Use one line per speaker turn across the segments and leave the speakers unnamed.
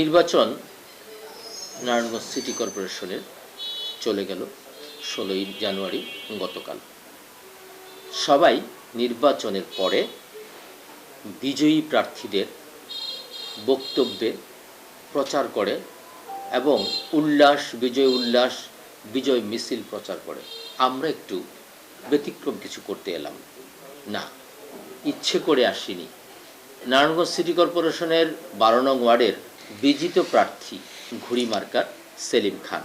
নির্বাচন নারায়ণগঞ্জ সিটি কর্পোরেশনের চলে গেল 16ই জানুয়ারি গতকাল। সবাই নির্বাচনের পরে বিজয়ী প্রার্থীদের বক্তব্যে প্রচার করে এবং বিজয় মিছিল প্রচার করে। আমরা একটু ব্যতিক্রম কিছু করতে এলাম না, ইচ্ছে করে আসিনি। নারায়ণগঞ্জ সিটি কর্পোরেশনের 12 নং ওয়ার্ডের বিজিত প্রার্থী ঘুড়ি মার্কার সেলিম খান,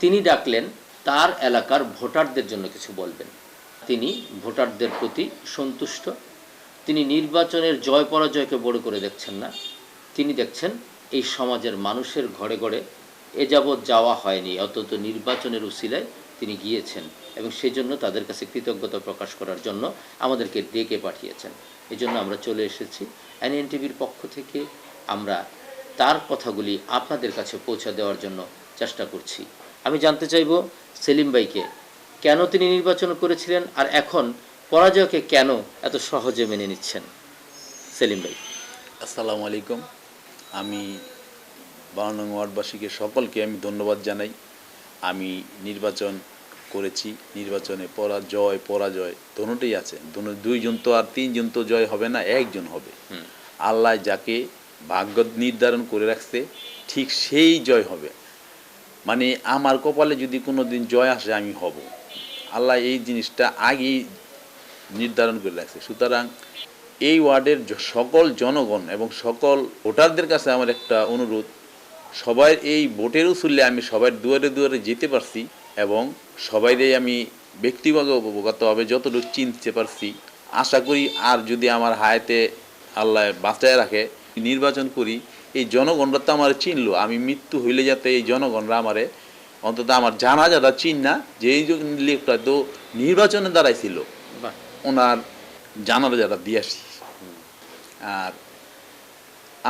তিনি ডাকলেন তার এলাকার ভোটারদের জন্য কিছু বলবেন। তিনি ভোটারদের প্রতি সন্তুষ্ট। তিনি নির্বাচনের জয় পরাজয়কে বড় করে দেখছেন না, তিনি দেখছেন এই সমাজের মানুষের ঘরে ঘরে এ যাবৎ যাওয়া হয়নি, অন্তত নির্বাচনের উসিলায় তিনি গিয়েছেন এবং সেজন্য তাদের কাছে কৃতজ্ঞতা প্রকাশ করার জন্য আমাদেরকে ডেকে পাঠিয়েছেন। এই জন্য আমরা চলে এসেছি। NNTV-র পক্ষ থেকে আমরা তার কথাগুলি আপনাদের কাছে পৌঁছে দেওয়ার জন্য চেষ্টা করছি। আমি জানতে চাইব সেলিম ভাইকে, কেন তিনি নির্বাচন করেছিলেন আর এখন পরাজয়কে কেন এত সহজে মেনে নিচ্ছেন। সেলিম ভাই।
আসসালামু আলাইকুম। আমি 12 নং ওয়ার্ডবাসীকে সকলকে আমি ধন্যবাদ জানাই। আমি নির্বাচন করেছি, নির্বাচনে পরাজয় দুটোই আছে। দুইজন তো আর তিনজন তো জয় হবে না, একজন হবে। আল্লাহ যাকে ভাগ্য নির্ধারণ করে রাখছে ঠিক সেই জয় হবে। মানে আমার কপালে যদি কোনো দিন জয় আসে আমি হব, আল্লাহ এই জিনিসটা আগেই নির্ধারণ করে রাখছে। সুতরাং এই ওয়ার্ডের সকল জনগণ এবং সকল ভোটারদের কাছে আমার একটা অনুরোধ, সবাই এই ভোটের উসুলে আমি সবার দুয়ারে দুয়ারে যেতে পারছি এবং সবাইরে আমি ব্যক্তিগতভাবে যতটুকু চিনতে পারছি। আশা করি আর যদি আমার হায়াতে আল্লাহ বাঁচায় রাখে নির্বাচন করি, এই জনগণরা তো আমার চিনলো, আমি মৃত্যু হইলে যাতে এই জনগণরা আমারে অন্তত আমার জানাজাটা চিন না যে এই লোকটা তো নির্বাচনে দাঁড়াইছিল, ওনার জানাজাটা দিয়ে আসি। আর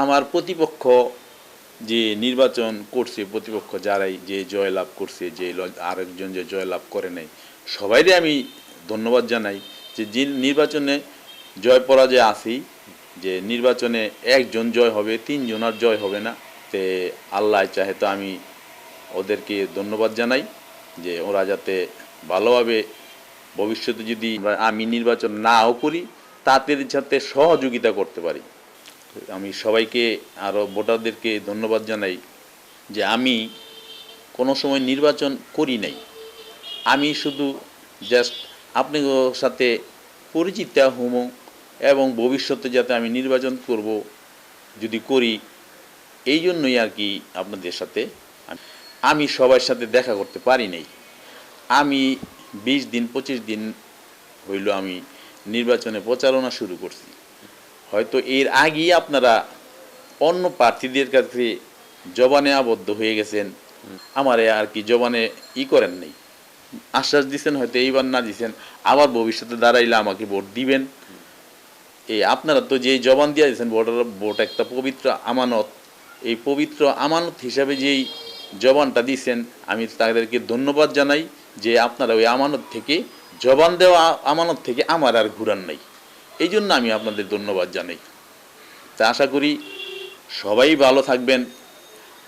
আমার প্রতিপক্ষ যে নির্বাচন করছে, প্রতিপক্ষ যারাই যে জয়লাভ করছে, যে আরেকজন যে জয়লাভ করে নাই, সবাইরে আমি ধন্যবাদ জানাই যে নির্বাচনে জয় পরাজয় আসি, যে নির্বাচনে একজন জয় হবে, তিনজন আর জয় হবে না। তে আল্লাহ চাহে তো আমি ওদেরকে ধন্যবাদ জানাই যে ওরা যাতে ভালোভাবে ভবিষ্যতে যদি আমি নির্বাচন নাও করি তাদের যাতে সহযোগিতা করতে পারি। আমি সবাইকে আরও ভোটারদেরকে ধন্যবাদ জানাই যে আমি কোনো সময় নির্বাচন করি নাই, আমি শুধু জাস্ট আপনাদের সাথে পরিচিত হব এবং ভবিষ্যতে যাতে আমি নির্বাচন করব যদি করি, এই জন্যই আর কি আপনাদের সাথে আমি সবার সাথে দেখা করতে পারি নাই। আমি 20-25 দিন হইল আমি নির্বাচনে প্রচারণা শুরু করছি। হয়তো এর আগেই আপনারা অন্য প্রার্থীদের কাছে জবানে আবদ্ধ হয়ে গেছেন, আমারে আর কি জবানে করেন নাই, আশ্বাস দিচ্ছেন, হয়তো এইবার না দিচ্ছেন, আবার ভবিষ্যতে দাঁড়াইলে আমাকে ভোট দিবেন। আপনারা তো যে জবান দিয়ে দিয়েছেন, ভোট একটা পবিত্র আমানত, এই পবিত্র আমানত হিসাবে যেই জবানটা দিয়েছেন আমি তাদেরকে ধন্যবাদ জানাই যে আপনারা ওই আমানত থেকে, জবান দেওয়া আমানত থেকে আমার আর ঘুরান নাই। এই জন্য আমি আপনাদের ধন্যবাদ জানাই। তা আশা করি সবাই ভালো থাকবেন।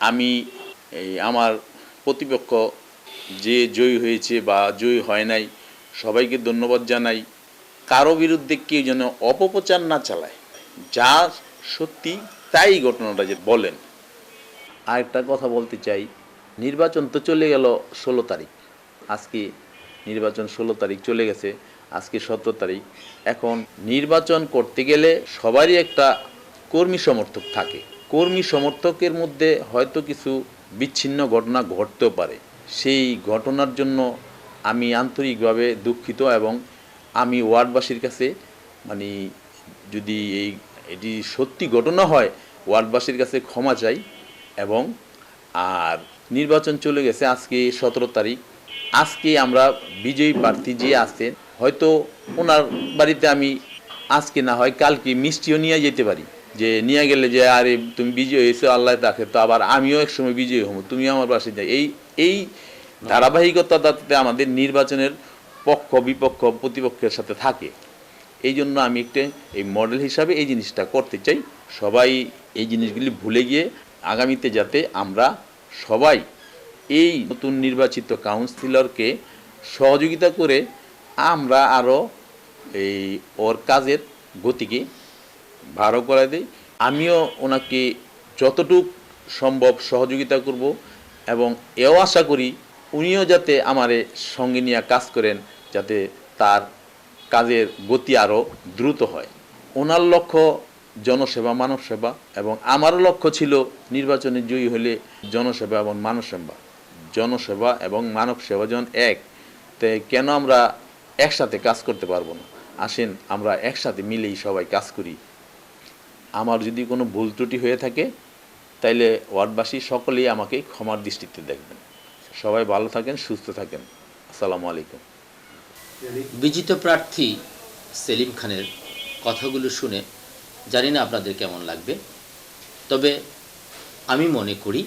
আমি আমার প্রতিপক্ষ যে জয়ী হয়েছে বা জয়ী হয় নাই সবাইকে ধন্যবাদ জানাই। কারো বিরুদ্ধে কেউ যেন অপপ্রচার না চালায়, যা সত্যি তাই ঘটনাটা যে বলেন। আরেকটা কথা বলতে চাই, নির্বাচন তো চলে গেল 16 তারিখ, আজকে নির্বাচন 16 তারিখ চলে গেছে, আজকে 17 তারিখ। এখন নির্বাচন করতে গেলে সবারই একটা কর্মী সমর্থক থাকে, কর্মী সমর্থকের মধ্যে হয়তো কিছু বিচ্ছিন্ন ঘটনা ঘটতেও পারে। সেই ঘটনার জন্য আমি আন্তরিকভাবে দুঃখিত এবং আমি ওয়ার্ডবাসীর কাছে মানে যদি এটি সত্যি ঘটনা হয় ওয়ার্ডবাসীর কাছে ক্ষমা চাই। এবং আর নির্বাচন চলে গেছে, আজকে 17 তারিখ, আজকে আমরা বিজয়ী প্রার্থী যে আছেন হয়তো ওনার বাড়িতে আমি আজকে না হয় কালকে মিষ্টিও নিয়ে যেতে পারি, যে নিয়ে গেলে যে আরে তুমি বিজয়ী হয়েছো, আল্লাহ তাকে তো আবার আমিও একসময় বিজয়ী হব, তুমি আমার পাশে যাই। এই ধারাবাহিকতাতে আমাদের নির্বাচনের পক্ষ বিপক্ষ প্রতিপক্ষের সাথে থাকে। এই জন্য আমি একটা এই মডেল হিসাবে এই জিনিসটা করতে চাই। সবাই এই জিনিসগুলি ভুলে গিয়ে আগামীতে যাতে আমরা সবাই এই নতুন নির্বাচিত কাউন্সিলরকে সহযোগিতা করে আমরা আরও এই ওর কাজের গতিকে ভালো করে দেই। আমিও ওনাকে যতটুক সম্ভব সহযোগিতা করব এবং এও আশা করি উনিও যাতে আমারে সঙ্গে নিয়ে কাজ করেন, যাতে তার কাজের গতি আরও দ্রুত হয়। ওনার লক্ষ্য জনসেবা, মানব সেবা, এবং আমারও লক্ষ্য ছিল নির্বাচনে জয়ী হলে জনসেবা এবং মানব সেবা। জনসেবা এবং মানব সেবা যখন এক, তাই কেন আমরা একসাথে কাজ করতে পারবো না? আসেন আমরা একসাথে মিলেই সবাই কাজ করি। আমার যদি কোনো ভুল ত্রুটি হয়ে থাকে তাইলে ওয়ার্ডবাসী সকলেই আমাকে ক্ষমার দৃষ্টিতে দেখবেন। সবাই ভালো থাকেন, সুস্থ থাকেন। আসসালামু আলাইকুম।
বিজিত প্রার্থী সেলিম খানের কথাগুলো শুনে জানি না আপনাদের কেমন লাগবে, তবে আমি মনে করি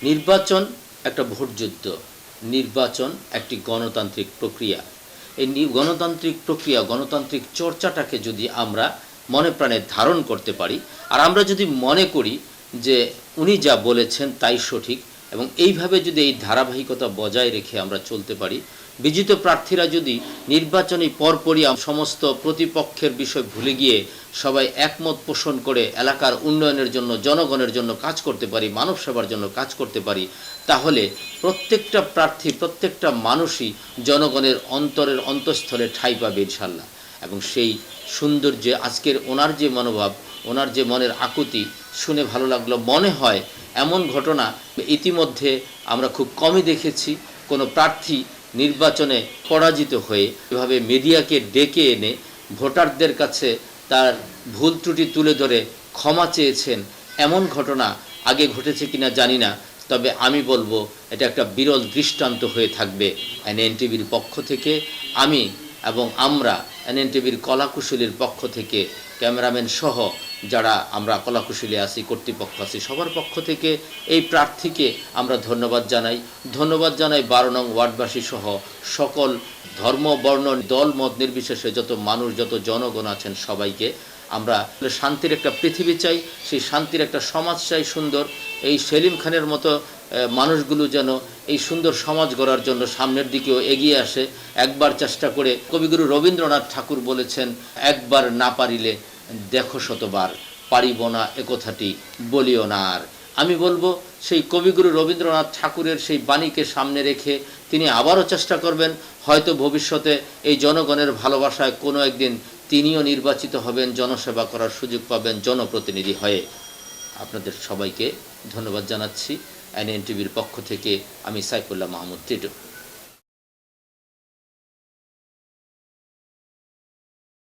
নির্বাচন একটা ভোটযুদ্ধ, নির্বাচন একটি গণতান্ত্রিক প্রক্রিয়া। এই গণতান্ত্রিক প্রক্রিয়া, গণতান্ত্রিক চর্চাটাকে যদি আমরা মনে প্রাণে ধারণ করতে পারি, আর আমরা যদি মনে করি যে উনি যা বলেছেন তাই সঠিক, এবং এইভাবে যদি এই ধারাবাহিকতা বজায় রেখে আমরা চলতে পারি, বিজিত প্রার্থীরা যদি নির্বাচনী পরপরই সমস্ত প্রতিপক্ষের বিষয় ভুলে গিয়ে সবাই একমত পোষণ করে এলাকার উন্নয়নের জন্য, জনগণের জন্য কাজ করতে পারি, মানব সেবার জন্য কাজ করতে পারি, তাহলে প্রত্যেকটা প্রার্থী, প্রত্যেকটা মানুষই জনগণের অন্তরের অন্তঃস্থলে ঠাঁই পাবে ইনশাল্লাহ। এবং সেই সৌন্দর্যে আজকের ওনার যে মনোভাব, ওনার যে মনের আকুতি শুনে ভালো লাগলো। মনে হয় এমন ঘটনা ইতিমধ্যে আমরা খুব কমই দেখেছি, কোনো প্রার্থী নির্বাচনে পরাজিত হয়ে এভাবে মিডিয়াকে ডেকে এনে ভোটারদের কাছে তার ভুল ত্রুটি তুলে ধরে ক্ষমা চেয়েছেন, এমন ঘটনা আগে ঘটেছে কিনা জানি না, তবে আমি বলবো এটা একটা বিরল দৃষ্টান্ত হয়ে থাকবে। এনএনটিভির পক্ষ থেকে আমি এবং আমরা এনএনটিভির কলাকুশলীর পক্ষ থেকে, ক্যামেরাম্যান সহ যারা আমরা কলাকুশলী আছি, কর্তৃপক্ষ আছি, সবার পক্ষ থেকে এই প্রার্থীকে আমরা ধন্যবাদ জানাই। ধন্যবাদ জানাই 12 নং ওয়ার্ডবাসী সহ সকল ধর্ম, বর্ণ, দল, মত নির্বিশেষে যত মানুষ, যত জনগণ আছেন সবাইকে। আমরা শান্তির একটা পৃথিবী চাই, সেই শান্তির একটা সমাজ চাই সুন্দর। এই সেলিম খানের মতো মানুষগুলো যেন এই সুন্দর সমাজ গড়ার জন্য সামনের দিকেও এগিয়ে আসে। একবার চেষ্টা করে, কবিগুরু রবীন্দ্রনাথ ঠাকুর বলেছেন, একবার না পারিলে দেখো শতবার, পারিব না এ কথাটি বলিও না আর। আমি বলবো সেই কবিগুরু রবীন্দ্রনাথ ঠাকুরের সেই বাণীকে সামনে রেখে তিনি আবারও চেষ্টা করবেন, হয়তো ভবিষ্যতে এই জনগণের ভালোবাসায় কোনো একদিন তিনিও নির্বাচিত হবেন, জনসেবা করার সুযোগ পাবেন জনপ্রতিনিধি হয়ে। আপনাদের সবাইকে ধন্যবাদ জানাচ্ছি। এনএনটিভির পক্ষ থেকে আমি সাইফুল্লাহ মাহমুদ টিটু।